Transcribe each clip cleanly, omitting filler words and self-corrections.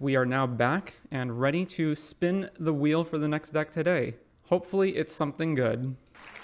We are now back and ready to spin the wheel for the next deck today. Hopefully it's something good.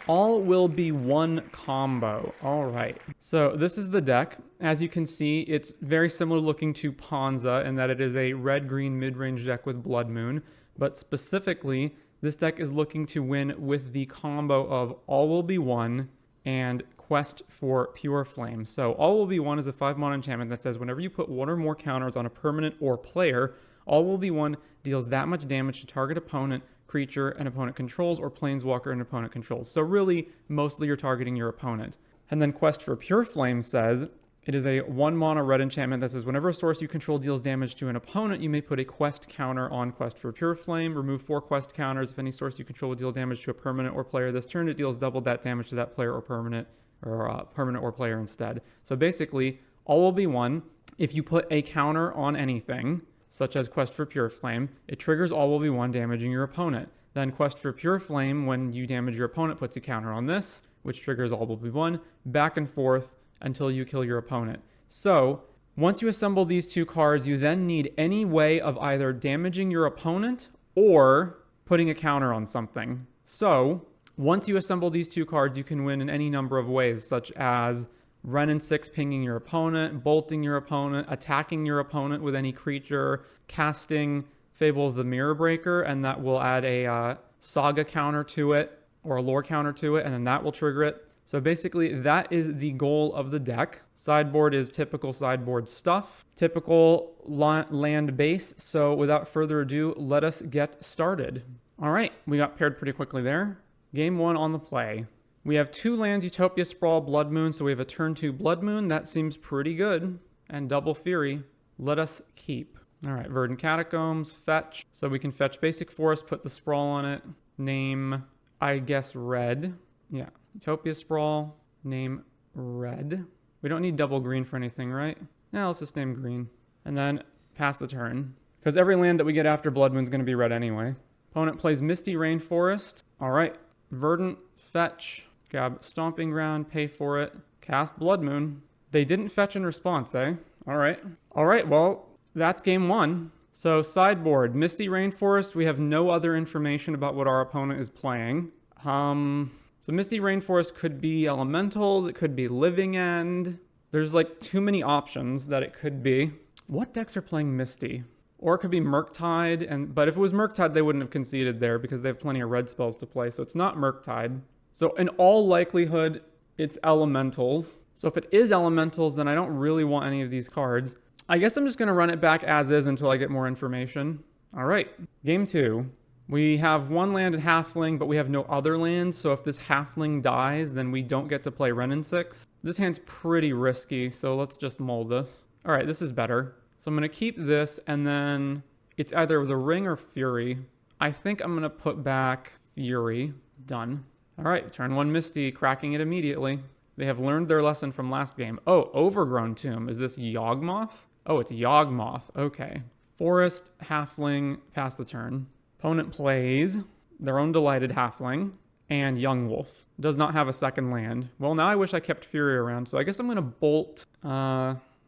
All will be one combo. All right. So this is the deck. As you can see, it's very similar looking to Ponza in that it is a red-green mid-range deck with Blood Moon. But specifically, this deck is looking to win with the combo of All Will Be One and Quest for Pure Flame. So All Will Be One is a 5-mana enchantment that says whenever you put one or more counters on a permanent or player, All Will Be One deals that much damage to target opponent, creature an opponent controls, or planeswalker an opponent controls. So really, mostly you're targeting your opponent. And then Quest for Pure Flame says it is a 1-mana red enchantment that says whenever a source you control deals damage to an opponent, you may put a quest counter on Quest for Pure Flame. Remove 4 quest counters. If any source you control will deal damage to a permanent or player this turn, it deals double that damage to that player or permanent or player instead. So basically, All Will Be One. If you put a counter on anything, such as Quest for Pure Flame, it triggers All Will Be One, damaging your opponent. Then Quest for Pure Flame, when you damage your opponent, puts a counter on this, which triggers All Will Be One, back and forth until you kill your opponent. So, once you assemble these two cards, you then need any way of either damaging your opponent or putting a counter on something. So, once you assemble these two cards, you can win in any number of ways, such as Wrenn and 6 pinging your opponent, bolting your opponent, attacking your opponent with any creature, casting Fable of the Mirror Breaker, and that will add a Saga counter to it, or a lore counter to it, and then that will trigger it. So basically, that is the goal of the deck. Sideboard is typical sideboard stuff, typical land base. So without further ado, let us get started. All right, we got paired pretty quickly there. Game 1 on the play. We have 2 lands, Utopia Sprawl, Blood Moon. So we have a turn 2 Blood Moon. That seems pretty good. And Double Fury. Let us keep. All right, Verdant Catacombs, fetch. So we can fetch Basic Forest, put the Sprawl on it. Name, I guess, Red. Yeah, Utopia Sprawl, name Red. We don't need double green for anything, right? Yeah, let's just name green. And then pass the turn. Because every land that we get after Blood Moon is going to be red anyway. Opponent plays Misty Rainforest. All right, Verdant, fetch. Grab Stomping Ground, pay for it. Cast Blood Moon. They didn't fetch in response, eh? All right. All right, well, that's game 1. So sideboard, Misty Rainforest. We have no other information about what our opponent is playing. So Misty Rainforest could be Elementals. It could be Living End. There's like too many options that it could be. What decks are playing Misty? Or it could be Murktide. But if it was Murktide, they wouldn't have conceded there because they have plenty of red spells to play. So it's not Murktide. So in all likelihood, it's Elementals. So if it is Elementals, then I don't really want any of these cards. I guess I'm just going to run it back as is until I get more information. All right, game 2. We have 1 land at Halfling, but we have no other lands. So if this Halfling dies, then we don't get to play Wrenn and 6. This hand's pretty risky, so let's just mold this. All right, this is better. So I'm going to keep this, and then it's either the Ring or Fury. I think I'm going to put back Fury. Done. All right, turn 1 Misty, cracking it immediately. They have learned their lesson from last game. Oh, Overgrown Tomb. Is this Yawgmoth? Oh, it's Yawgmoth. Okay. Forest, Halfling, pass the turn. Opponent plays their own Delighted Halfling and Yawgmoth. Does not have a second land. Well, now I wish I kept Fury around, so I guess I'm going to bolt...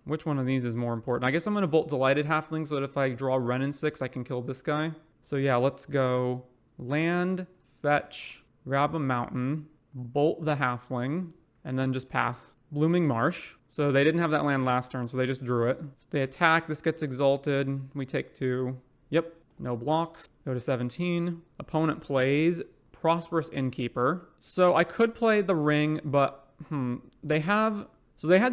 which one of these is more important? I guess I'm going to bolt Delighted Halfling so that if I draw Wrenn and 6, I can kill this guy. So yeah, let's go land, fetch, grab a mountain, bolt the Halfling, and then just pass. Blooming Marsh. So they didn't have that land last turn, so they just drew it. So they attack, this gets exalted. We take 2. Yep. No blocks. Go to 17. Opponent plays Prosperous Innkeeper. So I could play the Ring, but they had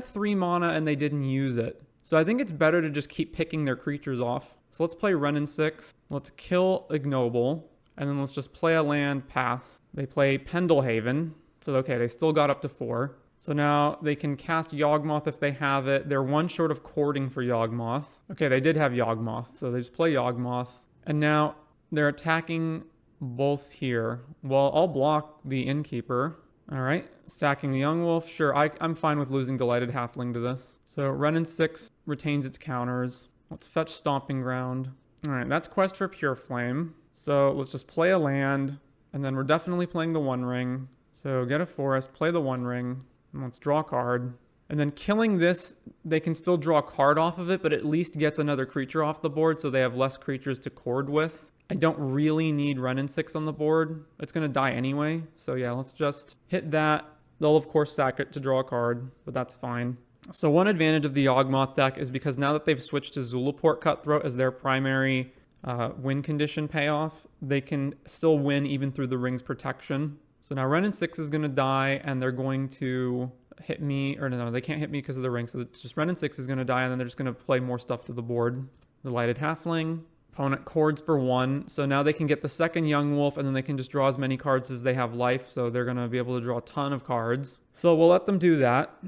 3 mana and they didn't use it. So I think it's better to just keep picking their creatures off. So let's play Wrenn and 6. Let's kill Ignoble. And then let's just play a land, pass. They play Pendlehaven. So okay, they still got up to 4. So now they can cast Yawgmoth if they have it. They're 1 short of courting for Yawgmoth. Okay, they did have Yawgmoth, so they just play Yawgmoth. And now they're attacking both here. Well, I'll block the Innkeeper. All right, sacking the Young Wolf. Sure, I'm fine with losing Delighted Halfling to this. So Wrenn and 6 retains its counters. Let's fetch Stomping Ground. All right, that's Quest for Pure Flame. So let's just play a land, and then we're definitely playing the One Ring. So get a forest, play the One Ring, and let's draw a card. And then killing this, they can still draw a card off of it, but at least gets another creature off the board, so they have less creatures to cord with. I don't really need Renin 6 on the board. It's going to die anyway. So yeah, let's just hit that. They'll, of course, sack it to draw a card, but that's fine. So one advantage of the Yawgmoth deck is because now that they've switched to Zulaport Cutthroat as their primary win condition payoff, they can still win even through the Ring's protection. So now Renin 6 is going to die, and they're going to hit me. Or no, they can't hit me because of the Ring. So it's just Renin 6 is going to die, and then they're just going to play more stuff to the board. The Lighted Halfling. Opponent cords for 1. So now they can get the second Yawgmoth, and then they can just draw as many cards as they have life. So they're going to be able to draw a ton of cards. So we'll let them do that.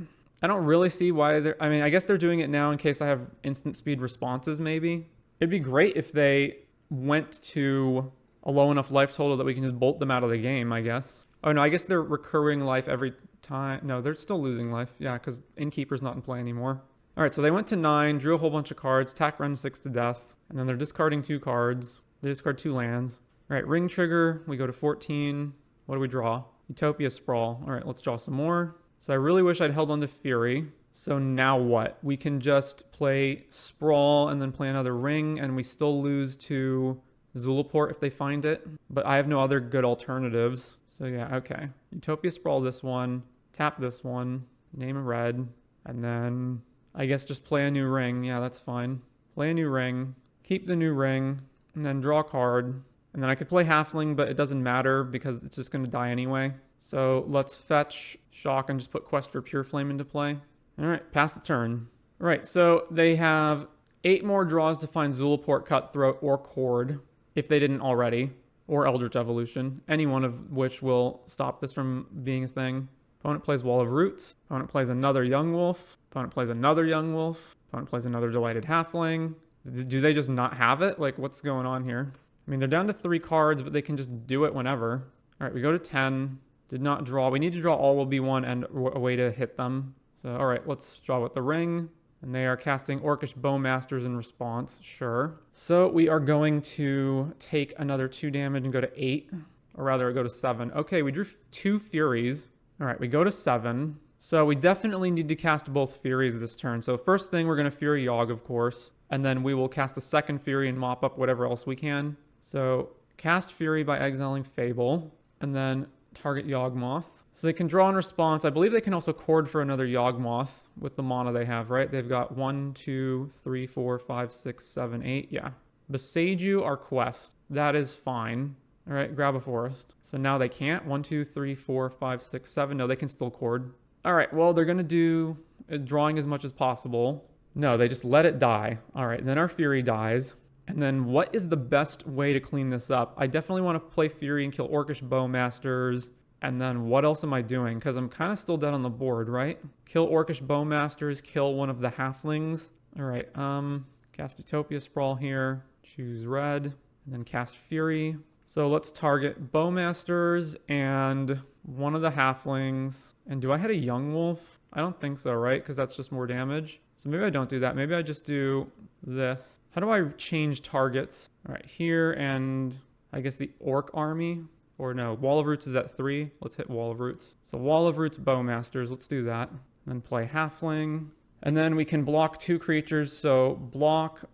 I don't really see why they're... I mean, I guess they're doing it now in case I have instant speed responses, maybe. It'd be great if they went to a low enough life total that we can just bolt them out of the game, I guess. Oh, no, I guess they're recurring life every time. No, they're still losing life. Yeah, because Innkeeper's not in play anymore. All right, so they went to 9, drew a whole bunch of cards, attack Renin 6 to death, and then they're discarding 2 cards. They discard 2 lands. All right, Ring Trigger, we go to 14. What do we draw? Utopia Sprawl. All right, let's draw some more. So I really wish I'd held on to Fury. So now what? We can just play Sprawl and then play another Ring, and we still lose to Zulaport if they find it. But I have no other good alternatives. So yeah, okay. Utopia Sprawl this one, tap this one, name a red, and then I guess just play a new Ring. Yeah, that's fine. Play a new Ring, keep the new Ring, and then draw a card. And then I could play Halfling, but it doesn't matter because it's just going to die anyway. So let's fetch Shock and just put Quest for Pure Flame into play. All right, pass the turn. All right, so they have 8 more draws to find Zulaport, Cutthroat, or Cord, if they didn't already, or Eldritch Evolution, any one of which will stop this from being a thing. Opponent plays Wall of Roots. Opponent plays another Yawgmoth. Opponent plays another Yawgmoth. Opponent plays another Delighted Halfling. Do they just not have it? Like, what's going on here? I mean, they're down to 3 cards, but they can just do it whenever. All right, we go to 10. Did not draw. We need to draw all will be 1 and a way to hit them. So, all right, let's draw with the Ring. And they are casting Orcish Bowmasters in response. Sure. So we are going to take another 2 damage and go to 8. Or rather, go to 7. Okay, we drew 2 Furies. All right, we go to 7. So we definitely need to cast both Furies this turn. So first thing, we're going to Fury Yawg, of course. And then we will cast the second Fury and mop up whatever else we can. So cast Fury by exiling Fable. And then target Yawgmoth. So they can draw in response. I believe they can also cord for another Yawgmoth with the mana they have, right? They've got 1, 2, 3, 4, 5, 6, 7, 8. Yeah. Beseiju our quest. That is fine. All right, grab a forest. So now they can't. 1, 2, 3, 4, 5, 6, 7. No, they can still cord. All right, well, they're going to do drawing as much as possible. No, they just let it die. All right, then our Fury dies. And then what is the best way to clean this up? I definitely want to play Fury and kill Orcish Bowmasters. And then what else am I doing? Because I'm kind of still dead on the board, right? Kill Orcish Bowmasters, kill one of the Halflings. All right, cast Utopia Sprawl here. Choose red, and then cast Fury. So let's target Bowmasters and one of the Halflings. And do I hit a Yawgmoth? I don't think so, right? Because that's just more damage. So maybe I don't do that. Maybe I just do this. How do I change targets? All right, here and I guess the Orc army. Or no, Wall of Roots is at 3. Let's hit Wall of Roots. So Wall of Roots Bowmasters. Let's do that. Then play Halfling. And then we can block 2 creatures. So block,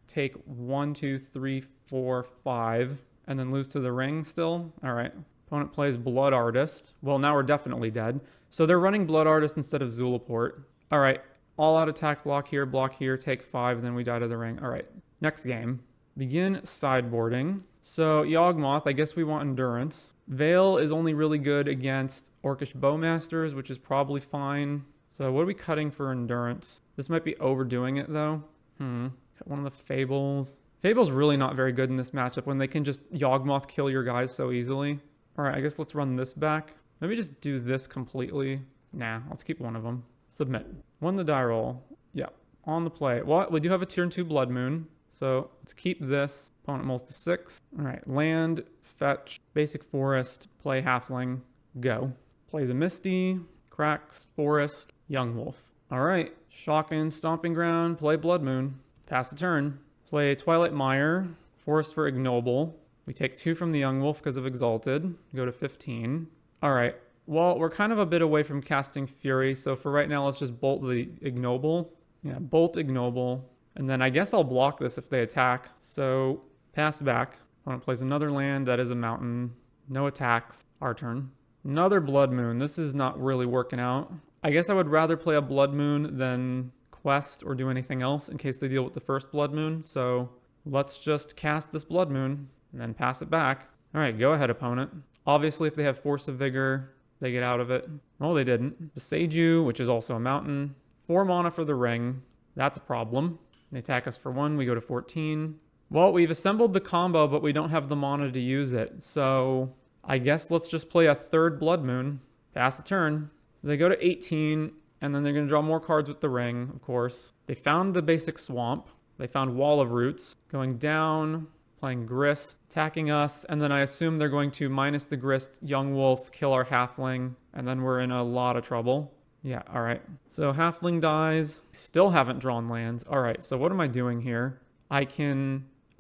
take 1, 2, 3, 4, 5. And then lose to the Ring still. All right. Opponent plays Blood Artist. Well, now we're definitely dead. So they're running Blood Artist instead of Zulaport. All right. All out attack, block here, take 5, and then we die to the Ring. All right. Next game. Begin sideboarding. So Yawgmoth, I guess we want Endurance. Veil is only really good against Orcish Bowmasters, which is probably fine. So what are we cutting for Endurance? This might be overdoing it, though. Cut one of the Fables. Fable's really not very good in this matchup when they can just Yawgmoth kill your guys so easily. All right, I guess let's run this back. Maybe just do this completely. Nah, let's keep one of them. Submit. Won the die roll. Yeah, on the play. Well, we do have a turn 2 Blood Moon. So let's keep this. Opponent mulls to 6. All right, land, fetch, basic forest, play Halfling, go. Plays a Misty, cracks, forest, Yawgmoth. All right, Shotgun, Stomping Ground, play Blood Moon. Pass the turn. Play Twilight Mire, forest for Ignoble. We take 2 from the Yawgmoth because of Exalted. Go to 15. All right, Well, we're kind of a bit away from casting Fury, so for right now, let's just bolt the Ignoble. Yeah, bolt Ignoble. And then I guess I'll block this if they attack. So pass back. Opponent plays another land. That is a mountain. No attacks. Our turn. Another Blood Moon. This is not really working out. I guess I would rather play a Blood Moon than quest or do anything else in case they deal with the first Blood Moon. So let's just cast this Blood Moon and then pass it back. All right, go ahead, opponent. Obviously, if they have Force of Vigor, they get out of it. Oh, they didn't. Beseiju, which is also a mountain. 4 mana for the ring. That's a problem. They attack us for 1. We go to 14. Well, we've assembled the combo, but we don't have the mana to use it. So I guess let's just play a third Blood Moon. Pass the turn. They go to 18, and then they're going to draw more cards with the ring, of course. They found the basic swamp. They found Wall of Roots. Going down, playing Grist, attacking us, and then I assume they're going to minus the Grist, Yawgmoth, kill our Halfling, and then we're in a lot of trouble. Yeah, all right. So Halfling dies. Still haven't drawn lands. All right, so what am I doing here? I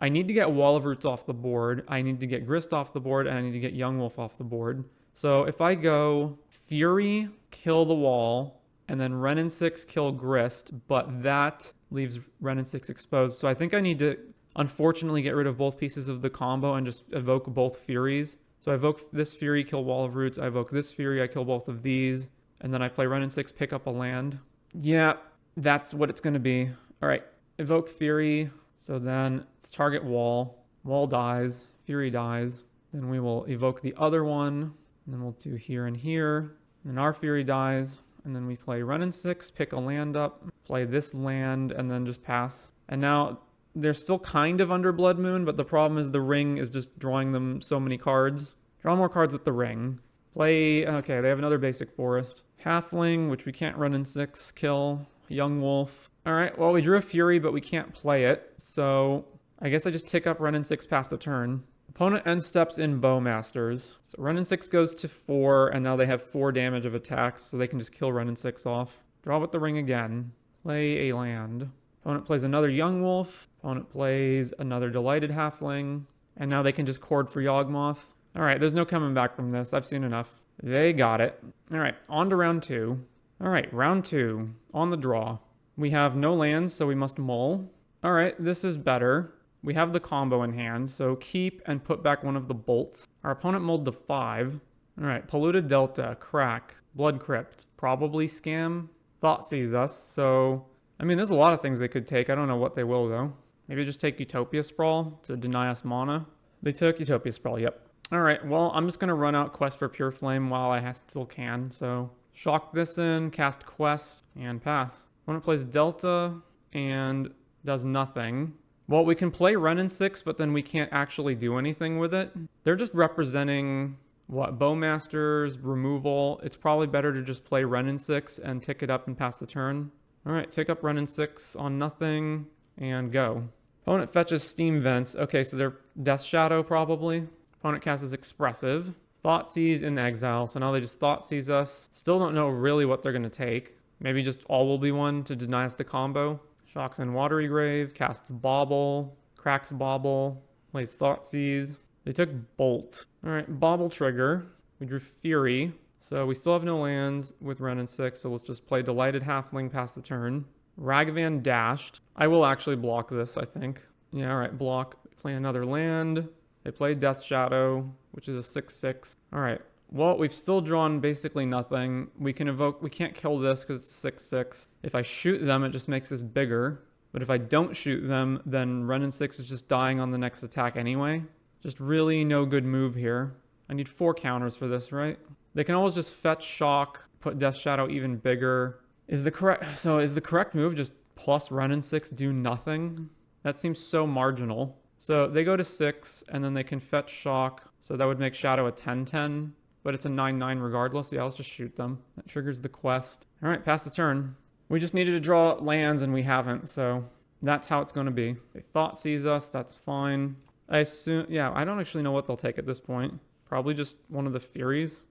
need to get Wall of Roots off the board. I need to get Grist off the board, and I need to get Yawgmoth off the board. So if I go Fury, kill the wall, and then Wrenn and 6 kill Grist, but that leaves Wrenn and 6 exposed. So I think I need to, unfortunately, get rid of both pieces of the combo and just evoke both Furies. So I evoke this Fury, kill Wall of Roots. I evoke this Fury, I kill both of these. And then I play Wrenn and 6, pick up a land. Yeah, that's what it's going to be. All right, evoke Fury. So then it's target wall. Wall dies. Fury dies. Then we will evoke the other one. And then we'll do here and here. And our Fury dies. And then we play Wrenn and 6, pick a land up, play this land, and then just pass. And now they're still kind of under Blood Moon, but the problem is the ring is just drawing them so many cards. Draw more cards with the ring. Play, okay, they have another basic forest. Halfling, which we can't Wrenn and 6, kill. Yawgmoth. All right, well, we drew a Fury, but we can't play it. So I guess I just tick up Wrenn and 6 past the turn. Opponent end steps in Bowmasters. So Wrenn and 6 goes to 4, and now they have 4 damage of attacks, so they can just kill Wrenn and 6 off. Draw with the ring again. Play a land. Opponent plays another Yawgmoth. Opponent plays another Delighted Halfling. And now they can just chord for Yawgmoth. All right, there's no coming back from this. I've seen enough. They got it. All right, on to round 2. All right, round 2. On the draw. We have no lands, so we must mull. All right, this is better. We have the combo in hand, so keep and put back one of the bolts. Our opponent mulled to 5. All right, Polluted Delta, Crack, Blood Crypt, probably Scam. Thought sees us, so... I mean, there's a lot of things they could take. I don't know what they will, though. Maybe just take Utopia Sprawl to deny us mana. They took Utopia Sprawl, yep. All right, well, I'm just going to run out Quest for Pure Flame while I still can. So shock this in, cast Quest, and pass. Opponent plays Delta and does nothing. Well, we can play Wrenn and 6, but then we can't actually do anything with it. They're just representing, what, Bowmasters, removal. It's probably better to just play Wrenn and 6 and tick it up and pass the turn. All right, take up Wrenn and 6 on nothing and go. Opponent fetches Steam Vents. Okay, so they're Death Shadow probably. Opponent casts Expressive. Thoughtseize in exile, so now they just Thoughtseize us. Still don't know really what they're going to take. Maybe just All Will Be One to deny us the combo. Shocks in Watery Grave, casts Bauble, cracks Bauble, plays Thoughtseize. They took Bolt. All right, Bauble trigger. We drew Fury. So we still have no lands with Wrenn and 6, so let's just play Delighted Halfling past the turn. Ragavan dashed. I will actually block this, I think. Yeah, all right, block. Play another land. They played Death Shadow, which is a 6/6. All right. Well, we've still drawn basically nothing. We can evoke... We can't kill this because it's 6/6. If I shoot them, it just makes this bigger. But if I don't shoot them, then Wrenn and 6 is just dying on the next attack anyway. Just really no good move here. I need 4 counters for this, right? They can always just fetch Shock, put Death Shadow even bigger. Is the correct move just plus Wrenn and 6 do nothing? That seems so marginal. So they go to 6, and then they can fetch Shock. So that would make Shadow a 10/10, but it's a 9/9 regardless. Yeah, let's just shoot them. That triggers the quest. All right, pass the turn. We just needed to draw lands, and we haven't, so that's how it's going to be. They Thoughtseize us. That's fine. I assume... Yeah, I don't actually know what they'll take at this point. Probably just one of the Furies.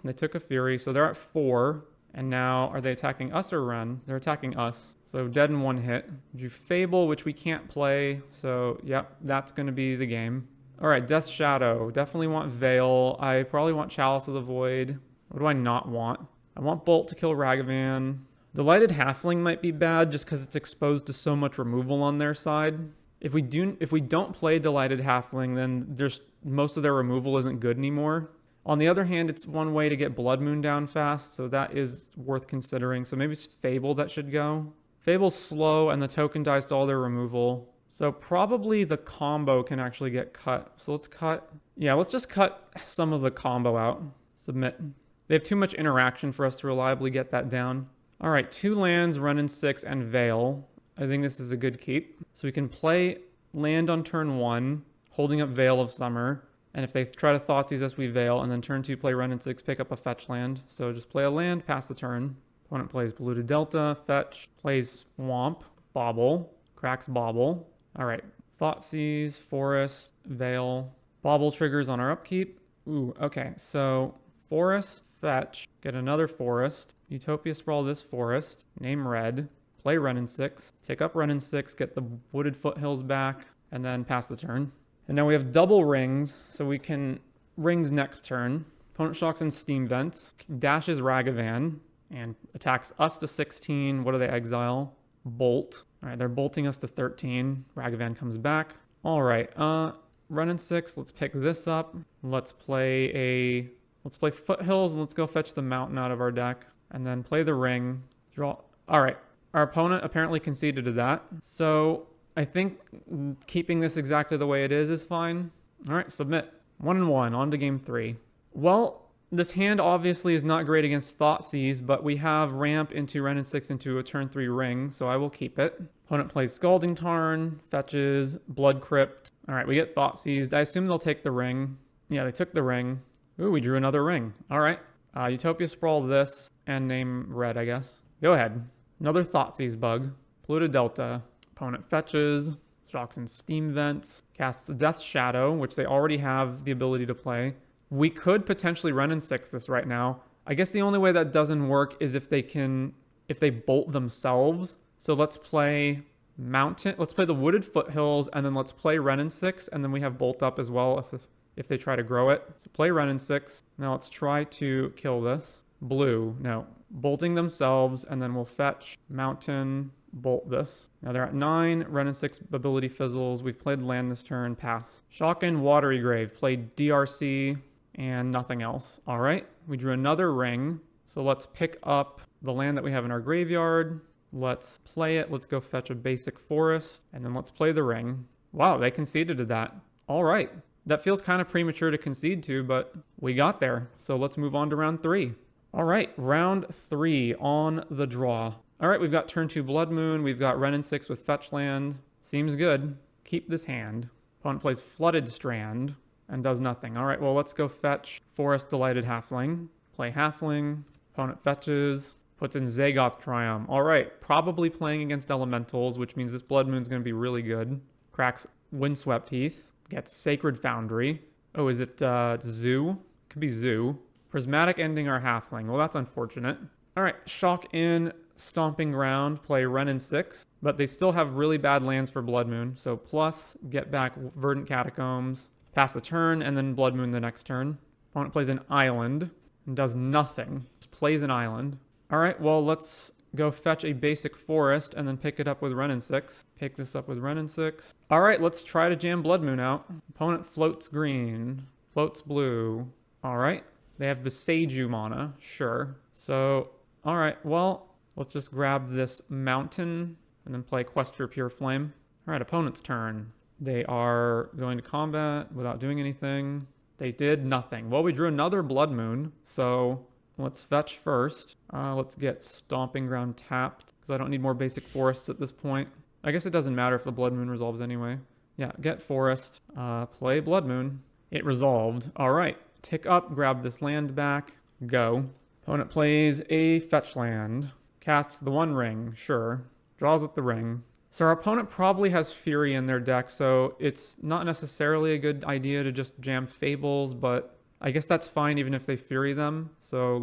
They took a Fury, so they're at 4. And now, are they attacking us or Wrenn? They're attacking us. So dead in 1 hit. Drew Fable, which we can't play. So, yep, that's going to be the game. All right, Death Shadow. Definitely want Veil. I probably want Chalice of the Void. What do I not want? I want Bolt to kill Ragavan. Delighted Halfling might be bad just because it's exposed to so much removal on their side. If we don't play Delighted Halfling, then most of their removal isn't good anymore. On the other hand, it's one way to get Blood Moon down fast, so that is worth considering. So maybe it's Fable that should go. Fable's slow, and the token dies to all their removal. So probably the combo can actually get cut. So let's cut... Yeah, let's just cut some of the combo out. Submit. They have too much interaction for us to reliably get that down. All right, 2 lands, run in 6, and Veil. I think this is a good keep. So we can play land on turn 1, holding up Veil of Summer. And if they try to Thoughtseize us, we Veil. And then turn 2, play run in 6, pick up a fetch land. So just play a land, pass the turn. Opponent plays Polluted Delta, fetch, plays Swamp, Bobble, cracks Bobble. All right, Thoughtseize, Forest, Veil. Bobble triggers on our upkeep. Ooh, okay, so Forest, fetch, get another Forest. Utopia Sprawl this Forest, name red, play run in 6, take up run in 6, get the Wooded Foothills back, and then pass the turn. And now we have double rings, so we can rings next turn. Opponent shocks and Steam Vents, dashes Ragavan, and attacks us to 16. What do they exile? Bolt. All right, they're bolting us to 13. Ragavan comes back. All right, run in 6. Let's pick this up. Let's play Foothills, and let's go fetch the mountain out of our deck. And then play the ring. Draw. All right, our opponent apparently conceded to that. So I think keeping this exactly the way it is fine. All right, submit. 1-1, on to game 3. Well, this hand obviously is not great against Thoughtseize, but we have ramp into Ren and 6 into a turn 3 ring, so I will keep it. Opponent plays Scalding Tarn, fetches, Blood Crypt. All right, we get Thoughtseized. I assume they'll take the ring. Yeah, they took the ring. Ooh, we drew another ring. All right. Utopia Sprawl this, and name red, I guess. Go ahead. Another Thoughtseize bug. Polluted Delta. Opponent fetches, shocks and Steam Vents, casts Death Shadow, which they already have the ability to play. We could potentially run in 6 this right now. I guess the only way that doesn't work is if they bolt themselves. So let's play Mountain, let's play the Wooded Foothills, and then let's play run in 6, and then we have bolt up as well if they try to grow it. So play run in 6. Now let's try to kill this. Blue, no. Bolting themselves, and then we'll fetch Mountain, bolt this. Now they're at 9, run in 6 ability fizzles. We've played land this turn, pass. Shockin', Watery Grave, played DRC, and nothing else. All right, we drew another ring. So let's pick up the land that we have in our graveyard. Let's play it. Let's go fetch a basic forest, and then let's play the ring. Wow, they conceded to that. All right. That feels kind of premature to concede to, but we got there. So let's move on to round 3. All right, round 3 on the draw. All right, we've got turn 2 Blood Moon. We've got Ren in 6 with fetch land. Seems good. Keep this hand. Opponent plays Flooded Strand and does nothing. All right, well, let's go fetch Forest Delighted Halfling. Play Halfling. Opponent fetches. Puts in Zagoth Triumph. All right, probably playing against Elementals, which means this Blood Moon's going to be really good. Cracks Windswept Heath. Gets Sacred Foundry. Oh, is it Zoo? Could be Zoo. Prismatic ending our Halfling. Well, that's unfortunate. All right, shock in Stomping Ground, play Ren in 6, but they still have really bad lands for Blood Moon. So plus, get back Verdant Catacombs, pass the turn, and then Blood Moon the next turn. Opponent plays an island and does nothing. Just plays an island. All right, well, let's go fetch a basic forest and then pick it up with Ren in 6. Pick this up with Ren in 6. All right, let's try to jam Blood Moon out. Opponent floats green, floats blue. All right, they have Beseiju mana, sure. So, all right, well, let's just grab this mountain and then play Quest for Pure Flame. All right, opponent's turn. They are going to combat without doing anything. They did nothing. Well, we drew another Blood Moon, so let's fetch first. Let's get Stomping Ground tapped, because I don't need more basic forests at this point. I guess it doesn't matter if the Blood Moon resolves anyway. Yeah, get forest, play Blood Moon. It resolved. All right, tick up, grab this land back, go. Opponent plays a fetch land, casts the 1 ring, sure, draws with the ring. So our opponent probably has Fury in their deck, so it's not necessarily a good idea to just jam Fables, but I guess that's fine even if they Fury them. So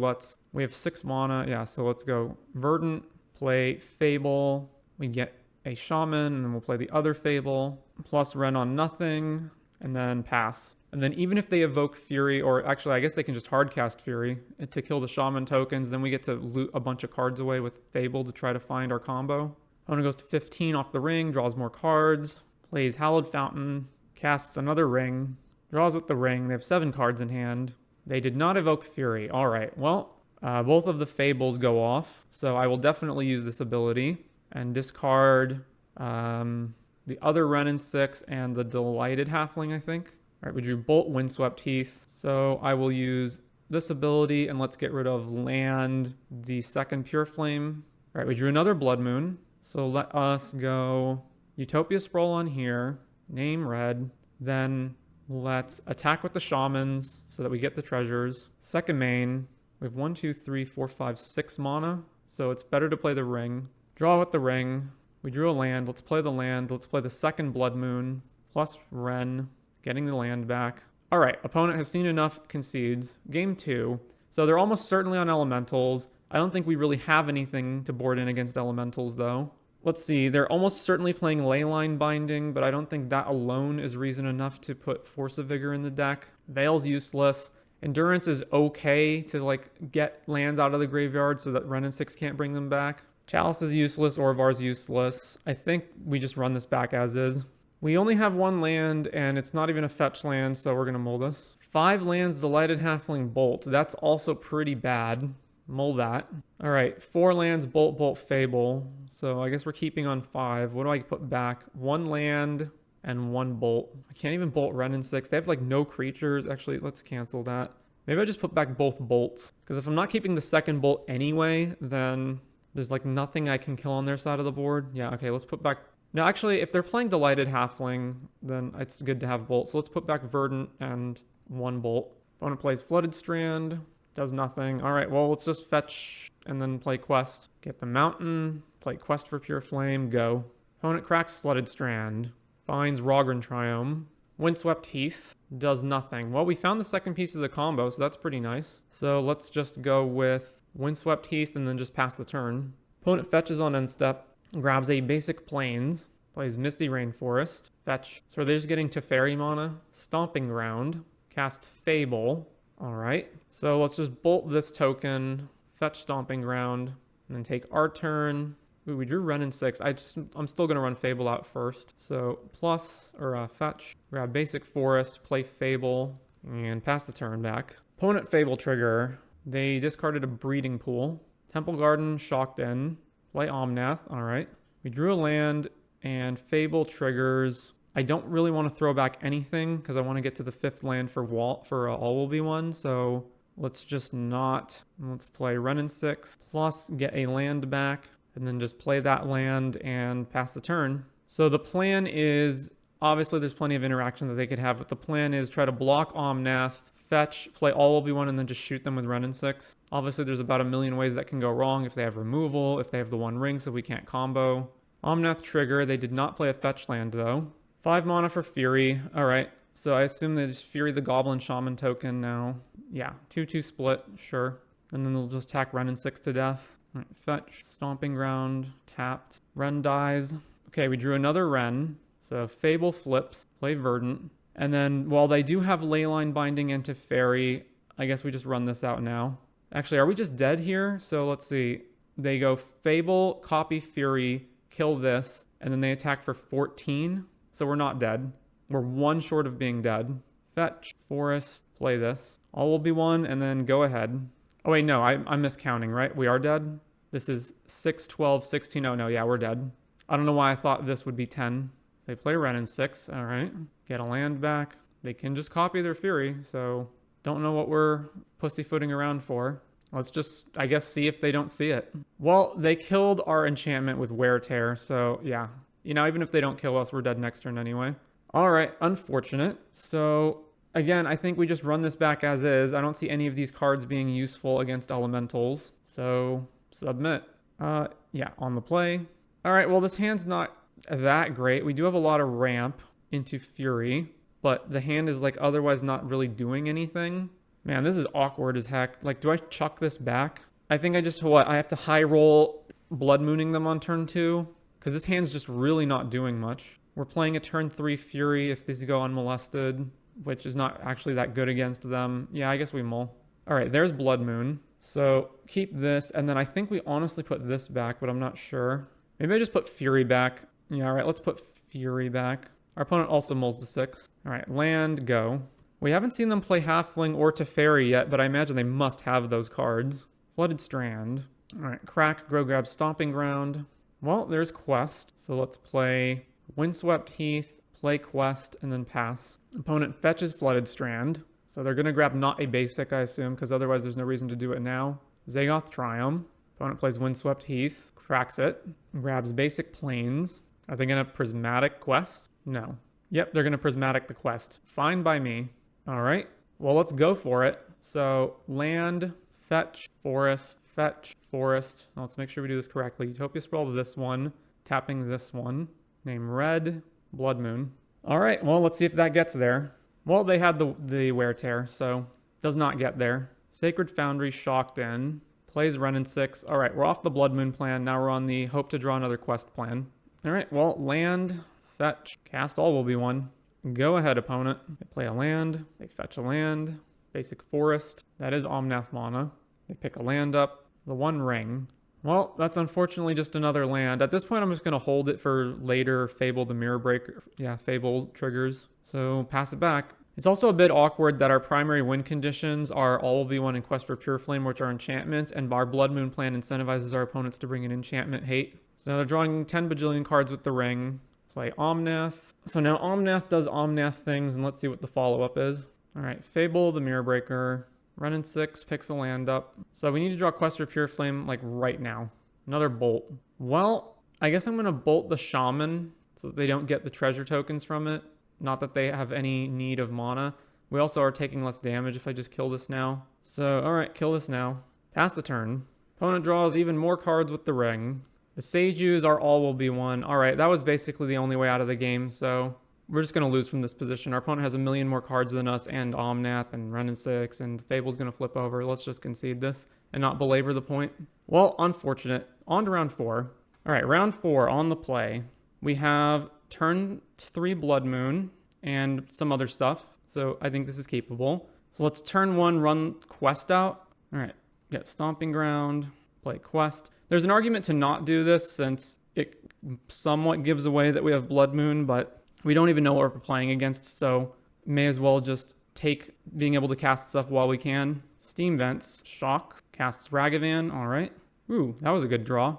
we have 6 mana, yeah, so let's go Verdant, play Fable, we get a Shaman, and then we'll play the other Fable, plus Ren on nothing, and then pass. And then even if they evoke Fury, or actually I guess they can just hardcast Fury to kill the Shaman tokens, then we get to loot a bunch of cards away with Fable to try to find our combo. Opponent goes to 15 off the ring, draws more cards, plays Hallowed Fountain, casts another ring, draws with the ring. They have 7 cards in hand. They did not evoke Fury. All right, well, both of the Fables go off, so I will definitely use this ability and discard the other Renin 6 and the Delighted Halfling, I think. All right, we drew Bolt, Windswept Heath, so I will use this ability, and let's get rid of land, the second Pure Flame. All right, we drew another Blood Moon, so let us go Utopia Sprawl on here, name red, then let's attack with the Shamans so that we get the treasures. Second main, we have 1, 2, 3, 4, 5, 6 mana, so it's better to play the ring. Draw with the ring. We drew a land. Let's play the land. Let's play the second Blood Moon plus Ren, getting the land back. All right, opponent has seen enough, concedes. Game 2. So they're almost certainly on elementals. I don't think we really have anything to board in against elementals, though. Let's see. They're almost certainly playing Leyline Binding, but I don't think that alone is reason enough to put Force of Vigor in the deck. Veil's useless. Endurance is okay to, like, get lands out of the graveyard so that Ren and 6 can't bring them back. Chalice is useless. Orvar's useless. I think we just run this back as is. We only have 1 land, and it's not even a fetch land, so we're going to mull this. 5 lands, Delighted Halfling, Bolt. That's also pretty bad. Mull that. All right, 4 lands, Bolt, Bolt, Fable. So I guess we're keeping on 5. What do I put back? 1 land and 1 Bolt. I can't even Bolt Ren and 6. They have like no creatures. Actually, let's cancel that. Maybe I just put back both Bolts. Because if I'm not keeping the second Bolt anyway, then there's like nothing I can kill on their side of the board. Yeah, okay, let's put back... Now, actually, if they're playing Delighted Halfling, then it's good to have Bolt. So let's put back Verdant and 1 Bolt. Opponent plays Flooded Strand. Does nothing. All right, well, let's just fetch and then play Quest. Get the Mountain. Play Quest for Pure Flame. Go. Opponent cracks Flooded Strand. Finds Rogran Triome. Windswept Heath. Does nothing. Well, we found the second piece of the combo, so that's pretty nice. So let's just go with Windswept Heath and then just pass the turn. Opponent fetches on end step. Grabs a basic Plains. Plays Misty Rainforest. Fetch. So are they just getting Teferi mana? Stomping Ground. Cast Fable. Alright. So let's just bolt this token. Fetch Stomping Ground. And then take our turn. Ooh, we drew Ren and 6. I'm still going to run Fable out first. So fetch. Grab basic Forest. Play Fable. And pass the turn back. Opponent Fable trigger. They discarded a Breeding Pool. Temple Garden. Shocked in. Play Omnath. All right. We drew a land and Fable triggers. I don't really want to throw back anything because I want to get to the 5th land for All Will Be One. So let's just not. Let's play Ren and 6 plus get a land back and then just play that land and pass the turn. So the plan is, obviously there's plenty of interaction that they could have, but the plan is try to block Omnath, fetch, play All Will Be One, and then just shoot them with Ren and 6. Obviously, there's about a million ways that can go wrong if they have removal, if they have the 1 ring so we can't combo. Omnath trigger. They did not play a fetch land, though. 5 mana for Fury. All right. So I assume they just Fury the Goblin Shaman token now. Yeah, 2/2 split. Sure. And then they'll just attack Ren and 6 to death. All right, fetch. Stomping Ground. Tapped. Ren dies. Okay, we drew another Ren. So Fable flips. Play Verdant. And then, while they do have Leyline Binding and Teferi, I guess we just run this out now. Actually, are we just dead here? So let's see. They go Fable, copy Fury, kill this, and then they attack for 14. So we're not dead. We're 1 short of being dead. Fetch, Forest, play this. All Will Be One, and then go ahead. Oh wait, no, I'm miscounting, right? We are dead? This is 6, 12, 16. Oh no, yeah, we're dead. I don't know why I thought this would be 10. They play Ren and 6. All right. Get a land back. They can just copy their Fury, so don't know what we're pussyfooting around for. Let's just, I guess, see if they don't see it. Well, they killed our enchantment with Wear Tear, so yeah. You know, even if they don't kill us, we're dead next turn anyway. All right, unfortunate. So again, I think we just run this back as is. I don't see any of these cards being useful against elementals, so submit. Yeah, on the play. All right, well, this hand's not that great. We do have a lot of ramp into Fury, but the hand is like otherwise not really doing anything. Man, this is awkward as heck. Like, do I chuck this back? I think I just, I have to high roll Blood Mooning them on turn 2, because this hand's just really not doing much. We're playing a turn 3 Fury if these go unmolested. which is not actually that good against them. Yeah, I guess we mull. All right, there's Blood Moon. So keep this, and then I think we honestly put this back, but I'm not sure. Maybe I just put Fury back. Yeah, all right, let's put Fury back. Our opponent also mulls to 6. All right, land, go. We haven't seen them play Halfling or Teferi yet, but I imagine they must have those cards. Flooded Strand. All right, crack, grow, grab, Stomping Ground. Well, there's Quest, so let's play Windswept Heath, play Quest, and then pass. Opponent fetches Flooded Strand. So they're going to grab not a basic, I assume, because otherwise there's no reason to do it now. Zagoth Triumph. Opponent plays Windswept Heath, cracks it, grabs basic Plains. Are they going to Prismatic Quest? No. Yep, they're going to Prismatic the Quest. Fine by me. All right. Well, let's go for it. So land, fetch, forest, fetch, forest. Now, let's make sure we do this correctly. Utopia Sprawl to this one, tapping this one. Name red, Blood Moon. All right. Well, let's see if that gets there. Well, they had the Wear Tear, so does not get there. Sacred Foundry shocked in. Plays Ren in 6. All right, we're off the Blood Moon plan. Now we're on the hope to draw another quest plan. All right, well, land, fetch, cast all will be one. Go ahead, opponent. They play a land. They fetch a land. Basic forest. That is Omnath mana. They pick a land up. The One Ring. Well, that's unfortunately just another land. At this point, I'm just going to hold it for later Fable the Mirror Breaker. Yeah, Fable triggers. So pass it back. It's also a bit awkward that our primary win conditions are all will be one and Quest for Pure Flame, which are enchantments, and our Blood Moon plan incentivizes our opponents to bring an enchantment hate. So now they're drawing 10 bajillion cards with the ring. Play Omnath. So now Omnath does Omnath things, and let's see what the follow-up is. All right, Fable the Mirror Breaker. Run in 6, picks a land up. So we need to draw Quest for Pure Flame, like, right now. Another Bolt. Well, I guess I'm going to Bolt the Shaman so that they don't get the treasure tokens from it. Not that they have any need of mana. We also are taking less damage if I just kill this now. So, alright, kill this now. Pass the turn. Opponent draws even more cards with the ring. The Seijus are all will be one. Alright, that was basically the only way out of the game, so we're just going to lose from this position. Our opponent has a million more cards than us, and Omnath, and Ren in 6, and Fable's going to flip over. Let's just concede this and not belabor the point. Well, unfortunate. On to round 4. Alright, round 4 on the play. We have turn 3 Blood Moon and some other stuff. So I think this is capable. So let's turn 1, run Quest out. All right, get Stomping Ground, play Quest. There's an argument to not do this since it somewhat gives away that we have Blood Moon, but we don't even know what we're playing against, so may as well just take being able to cast stuff while we can. Steam Vents, Shock, casts Ragavan. All right. Ooh, that was a good draw.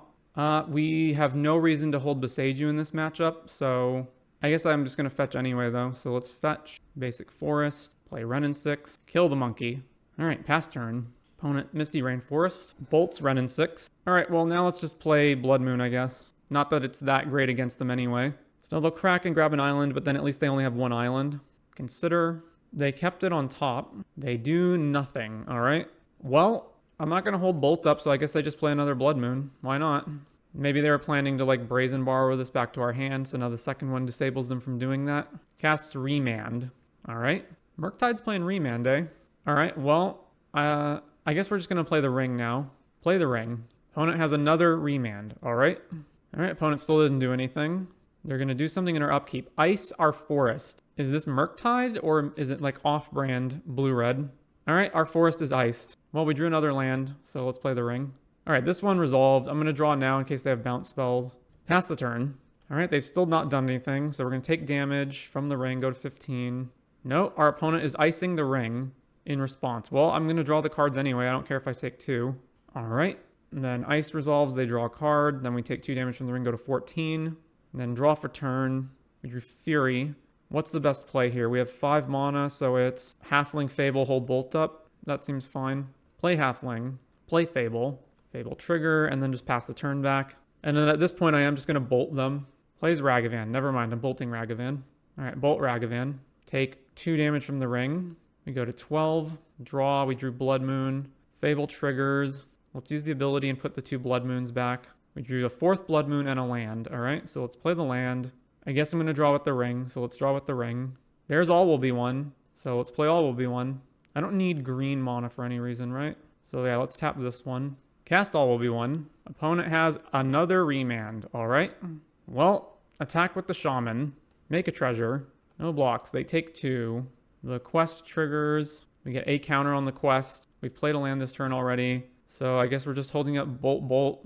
We have no reason to hold Beseiju in this matchup, so I guess I'm just going to fetch anyway, though. So let's fetch Basic Forest, play Ren in 6, kill the monkey. All right, pass turn. Opponent Misty Rainforest, bolts Ren in 6. All right, well, now let's just play Blood Moon, I guess. Not that it's that great against them anyway. So they'll crack and grab an island, but then at least they only have one island. Consider they kept it on top. They do nothing, all right? Well, I'm not going to hold Bolt up, so I guess they just play another Blood Moon. Why not? Maybe they were planning to, like, Brazen Borrow this back to our hand, so now the second one disables them from doing that. Casts Remand. All right. Murktide's playing Remand, eh? All right, well, I guess we're just going to play the ring now. Play the ring. Opponent has another Remand, all right? All right, opponent still didn't do anything. They're going to do something in our upkeep. Ice our forest. Is this Murktide, or is it, like, off-brand blue-red? All right, our forest is iced. Well, we drew another land, so let's play the ring. All right, this one resolved. I'm going to draw now in case they have bounce spells. Pass the turn. All right, they've still not done anything, so we're going to take damage from the ring, go to 15. No, our opponent is icing the ring in response. Well, I'm going to draw the cards anyway. I don't care if I take 2. All right, and then ice resolves. They draw a card. Then we take 2 damage from the ring, go to 14. And then draw for turn. We drew Fury. What's the best play here? We have 5 mana, so it's Halfling, Fable, hold Bolt up. That seems fine. Play Halfling. Play Fable. Fable trigger, and then just pass the turn back. And then at this point, I am just going to bolt them. Plays Ragavan. Never mind, I'm bolting Ragavan. All right, bolt Ragavan. Take 2 damage from the ring. We go to 12. Draw. We drew Blood Moon. Fable triggers. Let's use the ability and put the 2 Blood Moons back. We drew a 4th Blood Moon and a land. All right, so let's play the land. I guess I'm going to draw with the ring, so let's draw with the ring. There's all will be one, so let's play all will be one. I don't need green mana for any reason, right? So yeah, let's tap this one. Cast all will be one. Opponent has another Remand, all right? Well, attack with the Shaman. Make a treasure. No blocks. They take 2. The quest triggers. We get a counter on the quest. We've played a land this turn already. So I guess we're just holding up bolt,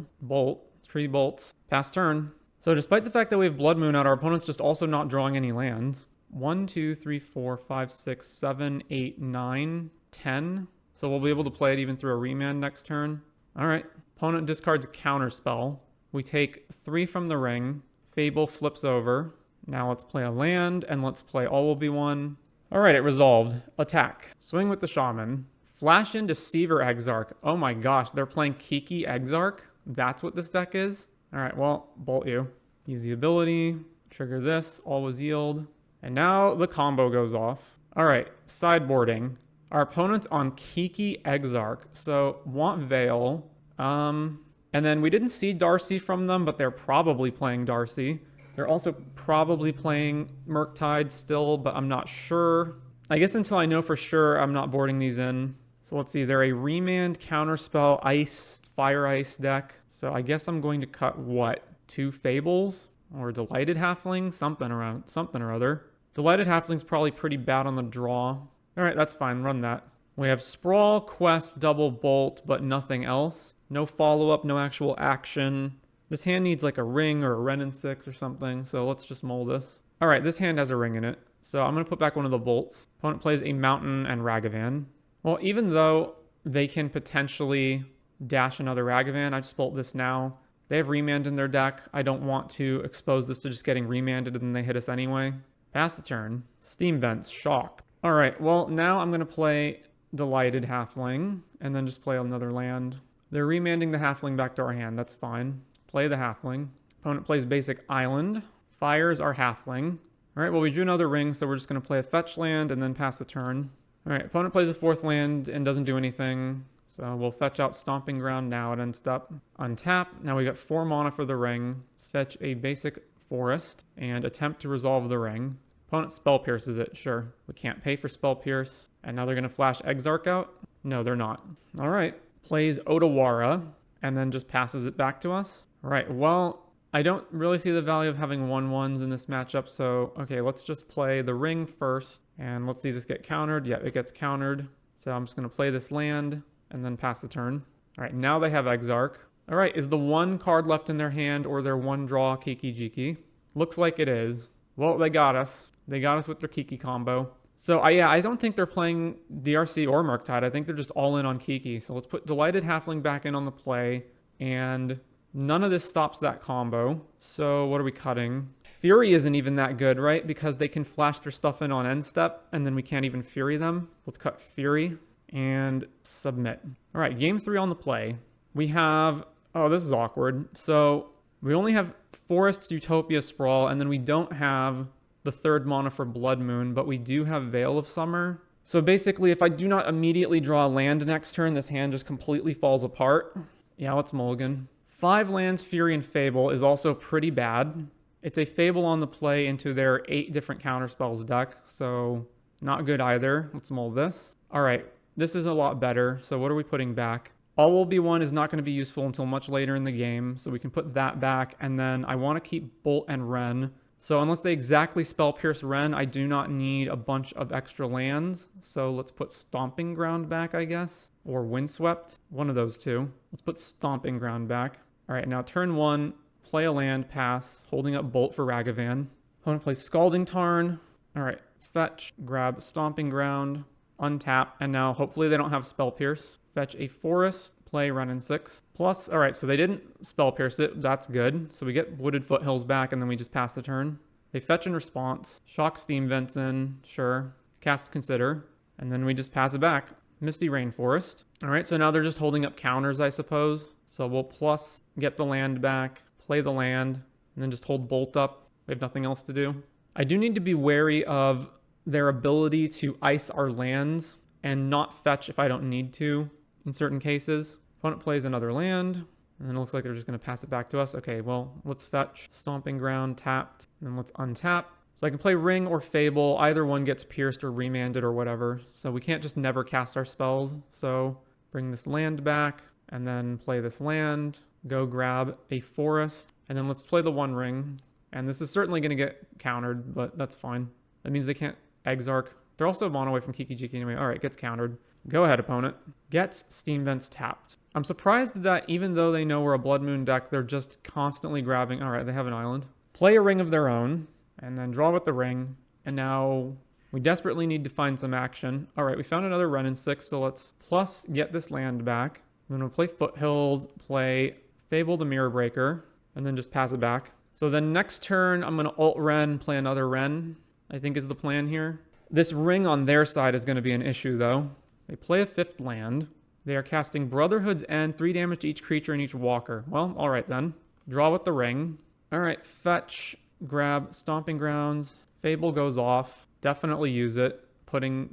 3 bolts. Pass turn. So despite the fact that we have Blood Moon out, our opponent's just also not drawing any lands. 1, 2, 3, 4, 5, 6, 7, 8, 9, 10. So we'll be able to play it even through a remand next turn. All right. Opponent discards a counter spell. We take 3 from the ring. Fable flips over. Now let's play a land, and let's play All Will Be One. All right, it resolved. Attack. Swing with the Shaman. Flash in Deceiver Exarch. Oh my gosh, they're playing Kiki Exarch? That's what this deck is? All right, well, bolt you. Use the ability. Trigger this. Always yield. And now the combo goes off. All right, sideboarding. Our opponent's on Kiki Exarch, so want Veil. And then we didn't see Darcy from them, but they're probably playing Darcy. They're also probably playing Murktide still, but I'm not sure. I guess until I know for sure, I'm not boarding these in. So let's see, they're a remand, counterspell, ice, fire ice deck. So I guess I'm going to cut what? 2 Fables? Or Delighted Halfling? Something or other. Delighted Halfling's probably pretty bad on the draw. All right, that's fine, run that. We have Sprawl, Quest, Double Bolt, but nothing else. No follow-up, no actual action. This hand needs like a ring or a Wrenn and 6 or something, so let's just mull this. All right, this hand has a ring in it, so I'm going to put back one of the bolts. Opponent plays a Mountain and Ragavan. Well, even though they can potentially dash another Ragavan, I just bolt this now. They have Remand in their deck. I don't want to expose this to just getting remanded and then they hit us anyway. Pass the turn. Steam Vents, Shock. All right, well, now I'm going to play Delighted Halfling and then just play another land. They're remanding the Halfling back to our hand. That's fine. Play the Halfling. Opponent plays basic Island. Fires our Halfling. All right, well, we drew another ring, so we're just going to play a fetch land and then pass the turn. All right, opponent plays a 4th land and doesn't do anything. So we'll fetch out Stomping Ground now at end step. Untap. Now we got 4 mana for the ring. Let's fetch a basic Forest and attempt to resolve the ring. Opponent Spell Pierces it. Sure. We can't pay for Spell Pierce. And now they're going to flash Exarch out? No, they're not. All right. Plays Otawara and then just passes it back to us. All right, well, I don't really see the value of having 1/1s in this matchup, so okay, let's just play the ring first, and let's see this get countered. Yeah, it gets countered. So I'm just going to play this land and then pass the turn. All right, now they have Exarch. All right, is the 1 card left in their hand or their 1 draw Kiki Jiki? Looks like it is. Well, they got us. They got us with their Kiki combo. So yeah, I don't think they're playing DRC or Murktide. I think they're just all in on Kiki. So let's put Delighted Halfling back in on the play, and none of this stops that combo. So what are we cutting? Fury isn't even that good, right? Because they can flash their stuff in on end step, and then we can't even Fury them. Let's cut Fury and submit. All right, game 3 on the play. We have, oh, this is awkward. So we only have Forests, Utopia, Sprawl, and then we don't have the 3rd mana for Blood Moon, but we do have Veil of Summer. So basically, if I do not immediately draw a land next turn, this hand just completely falls apart. Yeah, let's mulligan. 5 lands, Fury, and Fable is also pretty bad. It's a Fable on the play into their 8 different counterspells deck, so not good either. Let's mull this. All right, this is a lot better. So what are we putting back? All Will Be One is not going to be useful until much later in the game, so we can put that back. And then I want to keep Bolt and Wrenn. So unless they exactly Spell Pierce Wrenn, I do not need a bunch of extra lands. So let's put Stomping Ground back, I guess. Or Windswept. One of those two. Let's put Stomping Ground back. All right, now turn 1, play a land, pass, holding up Bolt for Ragavan. Opponent plays Scalding Tarn. All right, fetch, grab Stomping Ground, untap, and now hopefully they don't have Spell Pierce. Fetch a Forest, play Wrenn and 6. Plus, all right, so they didn't Spell Pierce it. That's good. So we get Wooded Foothills back, and then we just pass the turn. They fetch in response. Shock Steam Vents in, sure. Cast Consider, and then we just pass it back. Misty Rainforest. All right, so now they're just holding up counters, I suppose. So we'll plus get the land back, play the land, and then just hold Bolt up. We have nothing else to do. I do need to be wary of their ability to ice our lands and not fetch if I don't need to in certain cases. Opponent plays another land, and then it looks like they're just going to pass it back to us. Okay, well, let's fetch Stomping Ground, tapped, and then let's untap. So I can play Ring or Fable. Either one gets pierced or remanded or whatever. So we can't just never cast our spells. So bring this land back, and then play this land. Go grab a Forest, and then let's play the 1 ring. And this is certainly going to get countered, but that's fine. That means they can't Exarch They're also a mono away from Kiki Jiki anyway. All right, gets countered. Go ahead, opponent. Gets Steam Vents tapped. I'm surprised that even though they know we're a Blood Moon deck, they're just constantly grabbing. All right, they have an island. Play a ring of their own, and then draw with the ring. And now we desperately need to find some action. All right, we found another Wrenn and 6, so let's plus get this land back. Then we'll play Foothills, play Fable the Mirror Breaker, and then just pass it back. So then next turn, I'm going to ult Wrenn, play another Wrenn, I think is the plan here. This ring on their side is going to be an issue, though. They play a 5th land. They are casting Brotherhood's End, 3 damage to each creature and each walker. Well, all right then. Draw with the ring. All right, fetch, grab, Stomping Grounds. Fable goes off. Definitely use it.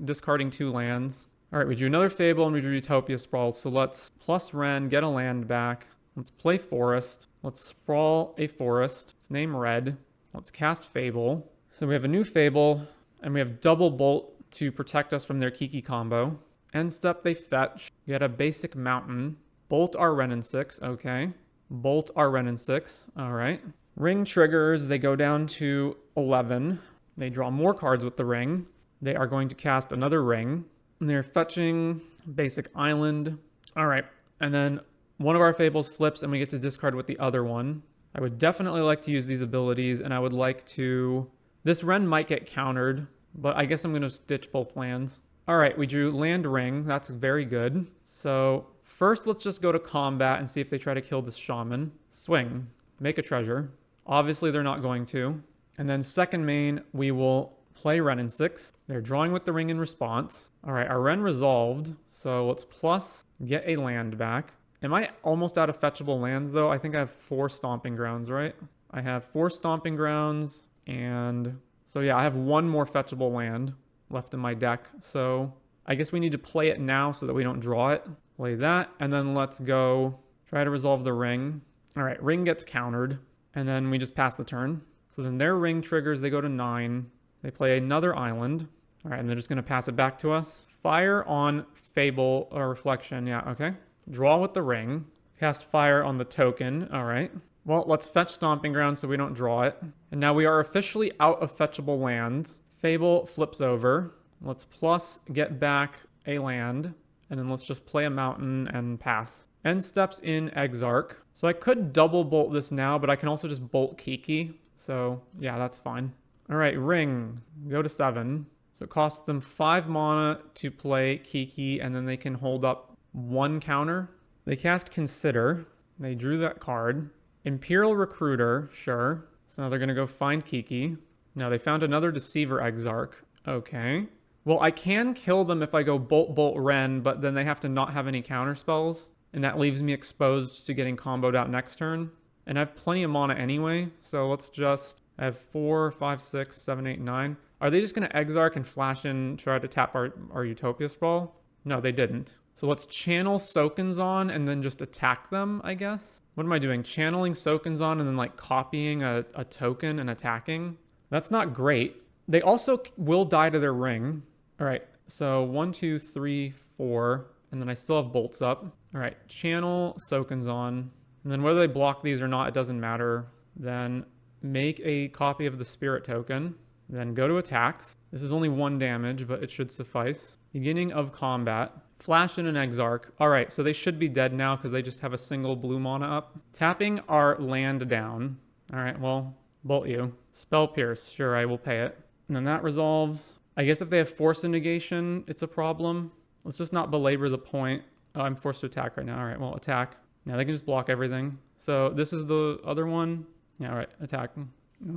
Discarding 2 lands. All right, we drew another Fable and we drew Utopia Sprawl. So let's plus Wrenn, get a land back. Let's play Forest. Let's sprawl a forest. Let's name Red. Let's cast Fable. So we have a new Fable, and we have double Bolt to protect us from their Kiki combo. End step, they fetch. Get a basic mountain. Bolt our Wrenn and 6. Okay. Bolt our Wrenn and 6. All right. Ring triggers. They go down to 11. They draw more cards with the ring. They are going to cast another ring. And they're fetching basic island. All right. And then one of our Fables flips and we get to discard with the other one. I would definitely like to use these abilities, and I would like to... This Wrenn might get countered, but I guess I'm going to ditch both lands. All right, we drew land ring. That's very good. So first, let's just go to combat and see if they try to kill this shaman. Swing. Make a treasure. Obviously, they're not going to. And then second main, we will play Wrenn and 6. They're drawing with the ring in response. All right, our Wrenn resolved. So let's plus get a land back. Am I almost out of fetchable lands, though? I think I have 4 Stomping Grounds, right? I have 4 Stomping Grounds, and... So yeah, I have 1 more fetchable land left in my deck. So I guess we need to play it now so that we don't draw it. Play that, and then let's go try to resolve the ring. All right, ring gets countered, and then we just pass the turn. So then their ring triggers, they go to 9. They play another island. All right, and they're just going to pass it back to us. Fire on Fable or Reflection. Yeah, okay. Draw with the ring. Cast fire on the token. All right. Well, let's fetch Stomping Ground so we don't draw it. And now we are officially out of fetchable lands. Fable flips over. Let's plus get back a land. And then let's just play a mountain and pass. End steps in Exarch. So I could double bolt this now, but I can also just bolt Kiki. So yeah, that's fine. All right, ring. Go to 7. So it costs them 5 mana to play Kiki, and then they can hold up 1 counter. They cast Consider. They drew that card. Imperial Recruiter, sure. So now they're going to go find Kiki. Now they found another Deceiver Exarch. Okay. Well, I can kill them if I go Bolt Wrenn, but then they have to not have any counter spells. And that leaves me exposed to getting comboed out next turn. And I have plenty of mana anyway. So let's just... I have 4, 5, 6, 7, 8, 9. Are they just going to Exarch and flash in, try to tap our Utopia Sprawl? No, they didn't. So let's channel Sokenzon and then just attack them, I guess. What am I doing? Channeling Sokenzon and then like copying a token and attacking? That's not great. They also will die to their ring. All right, so 1, 2, 3, 4. And then I still have bolts up. All right, channel Sokenzon. And then whether they block these or not, it doesn't matter. Then make a copy of the spirit token. Then go to attacks. This is only 1 damage, but it should suffice. Beginning of combat. Flash in an Exarch. All right, so they should be dead now because they just have a single blue mana up. Tapping our land down. All right, well, bolt you. Spell Pierce. Sure, I will pay it. And then that resolves. I guess if they have Force of Negation, it's a problem. Let's just not belabor the point. Oh, I'm forced to attack right now. All right, well, attack. Now they can just block everything. So this is the other one. Yeah, all right, attack.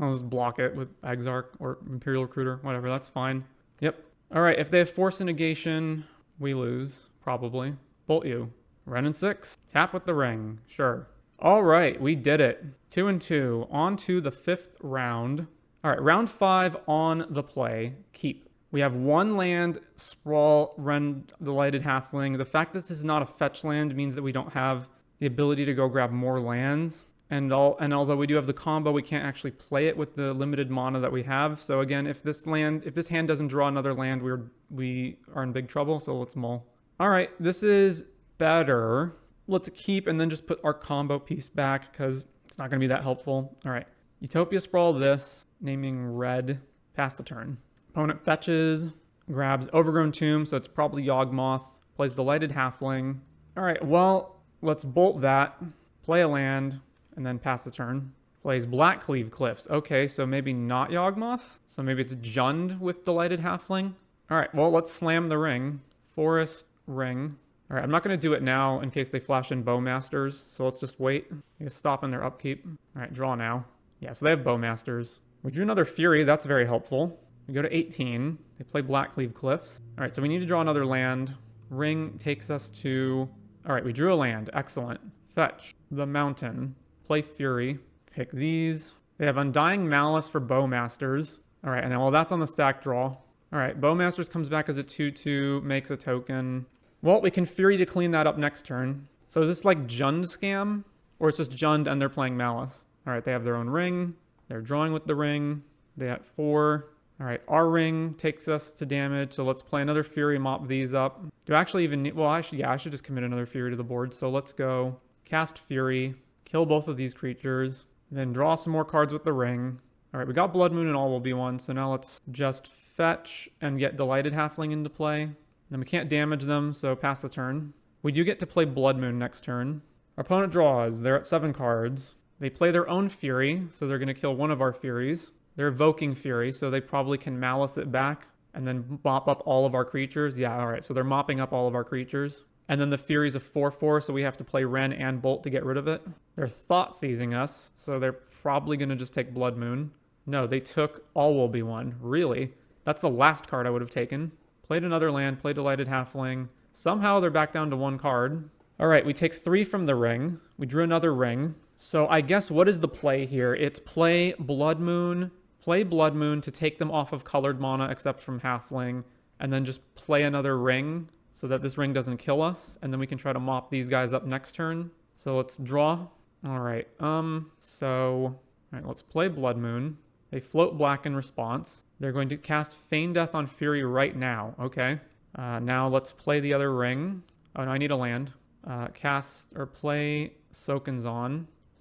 I'll just block it with Exarch or Imperial Recruiter, whatever, that's fine. Yep. All right, if they have Force of Negation, we lose, probably. Bolt you. Wrenn and 6. Tap with the ring. Sure. All right, we did it. 2 and 2. On to the 5th round. All right, round 5 on the play. Keep. We have 1 land, Sprawl, Wrenn the Lighted Halfling. The fact that this is not a fetch land means that we don't have the ability to go grab more lands. And although we do have the combo, we can't actually play it with the limited mana that we have. So again, if this hand doesn't draw another land, we are in big trouble. So let's mull. All right, this is better. Let's keep and then just put our combo piece back because it's not going to be that helpful. All right, Utopia Sprawl this, naming red, pass the turn. Opponent fetches. grabs Overgrown Tomb, so it's probably Yawgmoth. Plays Delighted Halfling. All right, well, let's bolt that, play a land, and then pass the turn. Plays Blackcleave Cliffs. Okay, so maybe not Yawgmoth. So maybe it's Jund with Delighted Halfling. All right, well, let's slam the ring. Forest, ring. All right, I'm not going to do it now in case they flash in Bowmasters, so let's just wait. Just stop in their upkeep. All right, draw now. Yeah, so they have Bowmasters. We drew another Fury. That's very helpful. We go to 18. They play Blackcleave Cliffs. All right, so we need to draw another land. Ring takes us to... All right, we drew a land. Excellent. Fetch the mountain. Play Fury. Pick these. They have Undying Malice for Bowmasters. All right, and then, well, that's on the stack draw. All right, Bowmasters comes back as a 2/2, makes a token. Well, we can Fury to clean that up next turn. So is this like Jund scam? Or it's just Jund and they're playing Malice? All right, they have their own ring. They're drawing with the ring. They have 4. All right, our ring takes us to damage, so let's play another Fury, mop these up. Do I actually even need... Well, I should just commit another Fury to the board. So let's go cast Fury, kill both of these creatures, then draw some more cards with the ring. All right, we got Blood Moon and all will be one, so now let's just fetch and get Delighted Halfling into play. Then we can't damage them, so pass the turn. We do get to play Blood Moon next turn. Our opponent draws. They're at 7 cards. They play their own Fury, so they're going to kill one of our Furies. They're evoking Fury, so they probably can Malice it back and then mop up all of our creatures. Yeah, all right, so they're mopping up all of our creatures. And then the Fury's a 4/4, so we have to play Ren and Bolt to get rid of it. They're Thought Seizing us, so they're probably going to just take Blood Moon. No, they took All Will Be One. Really? That's the last card I would have taken. Played another land, played Delighted Halfling. Somehow they're back down to 1 card. All right, we take 3 from the ring. We drew another ring. So I guess what is the play here? It's play Blood Moon to take them off of colored mana except from Halfling, and then just play another ring so that this ring doesn't kill us, and then we can try to mop these guys up next turn. So let's draw. All right, let's play Blood Moon. They float black in response. They're going to cast Feign Death on Fury right now. Okay. Now let's play the other ring. Oh, no, I need a land. Cast or play Soken's.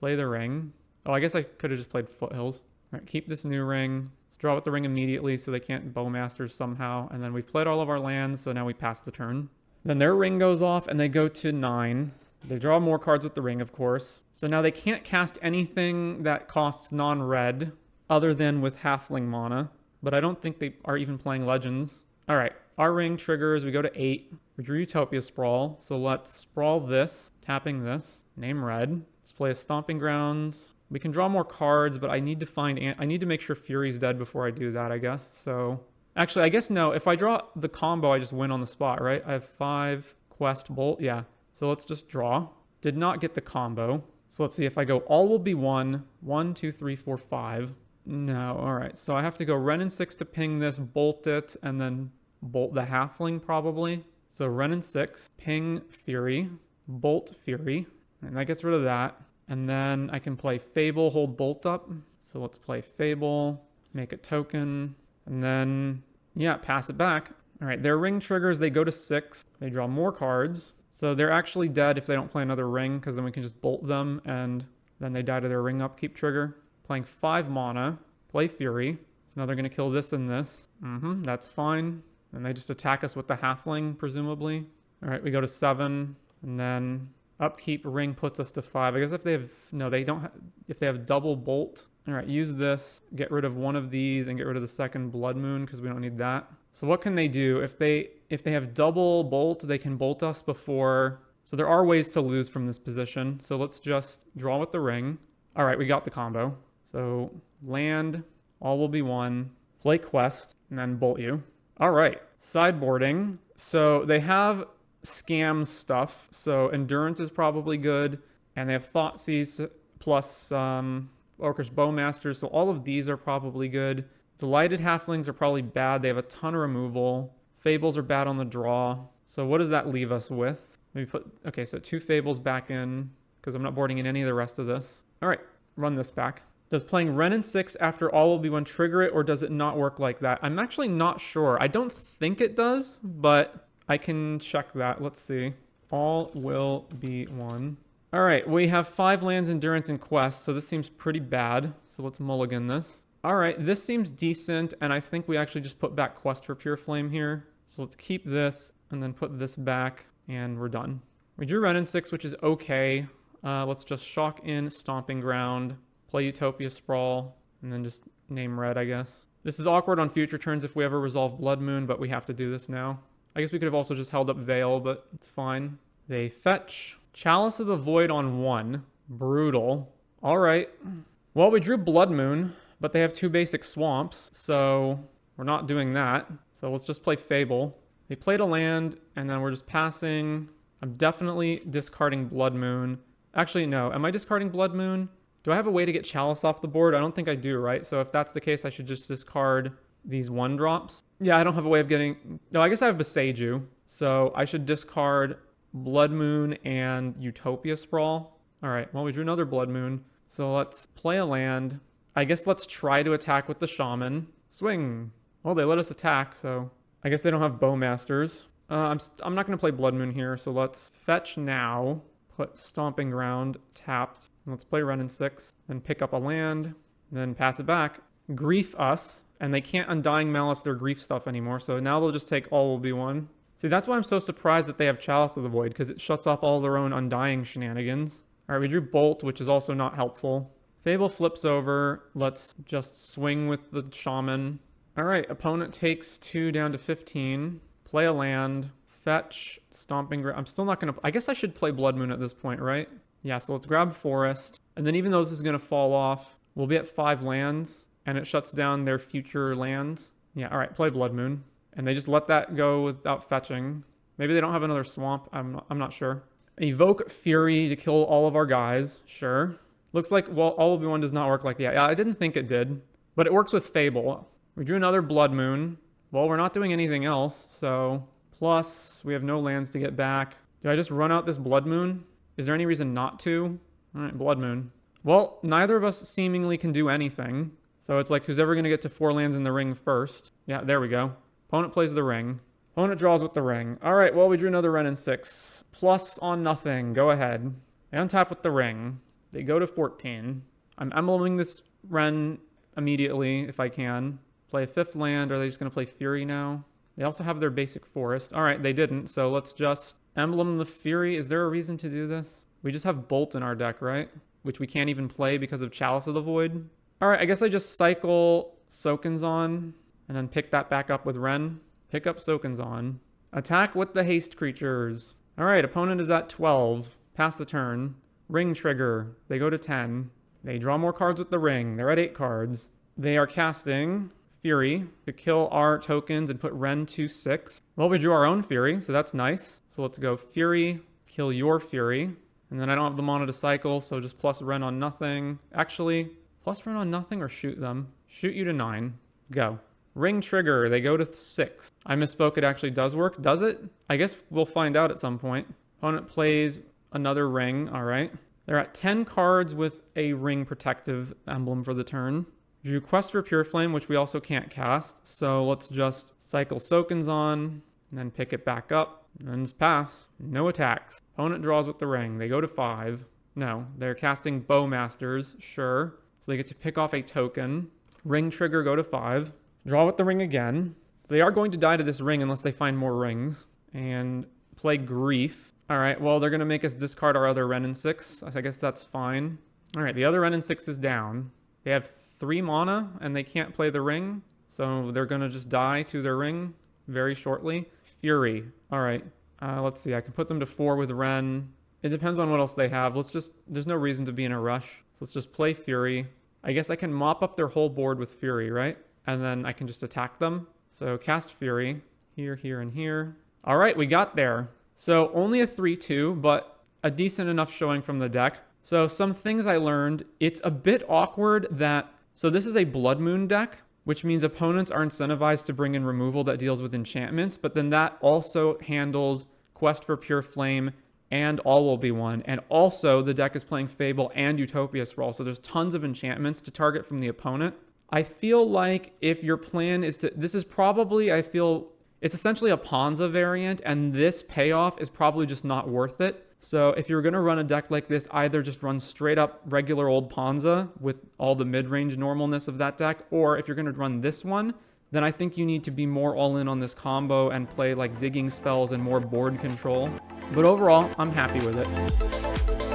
Play the ring. Oh, I guess I could have just played Foothills. All right, keep this new ring. Let's draw with the ring immediately so they can't Bowmasters somehow. And then we've played all of our lands, so now we pass the turn. Then their ring goes off and they go to 9. They draw more cards with the ring, of course. So now they can't cast anything that costs non-red other than with Halfling mana. But I don't think they are even playing Legends. All right, our ring triggers. We go to 8. We drew Utopia Sprawl. So let's sprawl this, tapping this. Name red. Let's play a Stomping Grounds. We can draw more cards, but I need to make sure Fury's dead before I do that, I guess. So actually, I guess no. If I draw the combo, I just win on the spot, right? I have 5 Quest Bolt. Yeah. So let's just draw. Did not get the combo. So let's see if I go All Will Be One. 1, 2, 3, 4, 5. No. All right. So I have to go Ren and 6 to ping this, bolt it, and then bolt the Halfling probably. So Ren and 6, ping Fury, bolt Fury, and that gets rid of that. And then I can play Fable, hold Bolt up. So let's play Fable, make a token, and then, yeah, pass it back. All right, their ring triggers, they go to 6. They draw more cards. So they're actually dead if they don't play another ring, because then we can just bolt them, and then they die to their ring upkeep trigger. Playing 5 mana, play Fury. So now they're going to kill this and this. That's fine. And they just attack us with the Halfling, presumably. All right, we go to 7, and then upkeep ring puts us to 5. I guess if they have... No, they don't... If they have double bolt... All right, use this. Get rid of one of these and get rid of the second Blood Moon because we don't need that. So what can they do? If they have double bolt, they can bolt us before... So there are ways to lose from this position. So let's just draw with the ring. All right, we got the combo. So land, All Will Be One, play Quest, and then bolt you. All right, sideboarding. So they have scam stuff. So Endurance is probably good. And they have Thoughtseize plus Orcish Bowmasters. So all of these are probably good. Delighted Halflings are probably bad. They have a ton of removal. Fables are bad on the draw. So what does that leave us with? Maybe put... Okay, so 2 Fables back in because I'm not boarding in any of the rest of this. All right, run this back. Does playing Ren and 6 after All Will Be One trigger it, or does it not work like that? I'm actually not sure. I don't think it does, but I can check that. Let's see. All Will Be One. All right, we have 5 lands, Endurance, and Quest, so this seems pretty bad. So let's mulligan this. All right, this seems decent, and I think we actually just put back Quest for Pure Flame here. So let's keep this and then put this back, and we're done. We drew Ren in 6, which is okay. Let's just shock in Stomping Ground, play Utopia Sprawl, and then just name red, I guess. This is awkward on future turns if we ever resolve Blood Moon, but we have to do this now. I guess we could have also just held up Veil, but it's fine. They fetch Chalice of the Void on 1. Brutal. All right. Well, we drew Blood Moon, but they have 2 basic swamps, so we're not doing that. So let's just play Fable. They played a land, and then we're just passing. I'm definitely discarding Blood Moon. Actually, no. Am I discarding Blood Moon? Do I have a way to get Chalice off the board? I don't think I do, right? So if that's the case, I should just discard these 1-drops. Yeah, I don't have a way of getting... No, I guess I have Beseiju. So I should discard Blood Moon and Utopia Sprawl. All right, well, we drew another Blood Moon. So let's play a land. I guess let's try to attack with the Shaman. Swing. Well, they let us attack, so I guess they don't have Bowmasters. I'm not going to play Blood Moon here, so let's fetch now. Put Stomping Ground tapped. Let's play Ren in 6. Then pick up a land. Then pass it back. Grief us. And they can't Undying Malice their grief stuff anymore, so now they'll just take All Will Be One. See, that's why I'm so surprised that they have Chalice of the Void, because it shuts off all their own Undying shenanigans. All right, we drew Bolt, which is also not helpful. Fable flips over. Let's just swing with the Shaman. All right, opponent takes 2 down to 15. Play a land. Fetch. Stomping Ground. I'm still not going to... I guess I should play Blood Moon at this point, right? Yeah, so let's grab Forest. And then even though this is going to fall off, we'll be at 5 lands. And it shuts down their future lands. Yeah, all right, play Blood Moon. And they just let that go without fetching. Maybe they don't have another swamp. I'm not sure. Evoke Fury to kill all of our guys. Sure. Looks like, well, All Will Be One does not work like that. Yeah, I didn't think it did. But it works with Fable. We drew another Blood Moon. Well, we're not doing anything else, so... Plus, we have no lands to get back. Do I just run out this Blood Moon? Is there any reason not to? All right, Blood Moon. Well, neither of us seemingly can do anything. So it's like, who's ever going to get to 4 lands in the ring first? Yeah, there we go. Opponent plays the ring. Opponent draws with the ring. All right, well, we drew another Ren in 6. Plus on nothing. Go ahead. They untap with the ring. They go to 14. I'm embleming this Ren immediately, if I can. Play a 5th land. Are they just going to play Fury now? They also have their basic forest. All right, they didn't, so let's just emblem the Fury. Is there a reason to do this? We just have Bolt in our deck, right? Which we can't even play because of Chalice of the Void. All right, I guess I just cycle Sokenzon and then pick that back up with Ren. Pick up Sokenzon. Attack with the haste creatures. All right, opponent is at 12. Pass the turn. Ring trigger. They go to 10. They draw more cards with the ring. They're at 8 cards. They are casting Fury to kill our tokens and put Ren to 6. Well, we drew our own Fury, so that's nice. So let's go Fury, kill your Fury. And then I don't have the mana to cycle, so just plus Ren on nothing. Actually, plus Ren on nothing or shoot them. Shoot you to 9. Go. Ring trigger. They go to 6. I misspoke. It actually does work. Does it? I guess we'll find out at some point. Opponent plays another ring. All right. They're at 10 cards with a ring protective emblem for the turn. Drew Quest for Pure Flame, which we also can't cast. So let's just cycle Sokenzon and then pick it back up. And then just pass. No attacks. Opponent draws with the ring. They go to 5. No, they're casting Bowmasters. Sure. So they get to pick off a token. Ring trigger, go to 5. Draw with the ring again. So they are going to die to this ring unless they find more rings. And play Grief. All right, well, they're going to make us discard our other Ren in 6. I guess that's fine. All right, the other Ren in 6 is down. They have 3 mana, and they can't play the ring. So they're going to just die to their ring very shortly. Fury. All right, let's see. I can put them to 4 with Ren. It depends on what else they have. There's no reason to be in a rush. So let's just play Fury. I guess I can mop up their whole board with Fury, right? And then I can just attack them. So cast Fury. Here, here, and here. All right, we got there. So only a 3-2, but a decent enough showing from the deck. So some things I learned. It's a bit awkward that... So this is a Blood Moon deck, which means opponents are incentivized to bring in removal that deals with enchantments, but then that also handles Quest for Pure Flame and All Will Be One. And also the deck is playing Fable and Utopia Sprawl, so there's tons of enchantments to target from the opponent. I feel like if your plan is to... This is probably, I feel... It's essentially a Ponza variant, and this payoff is probably just not worth it. So if you're going to run a deck like this, either just run straight up regular old Ponza with all the mid-range normalness of that deck, or if you're going to run this one, then I think you need to be more all in on this combo and play like digging spells and more board control. But overall, I'm happy with it.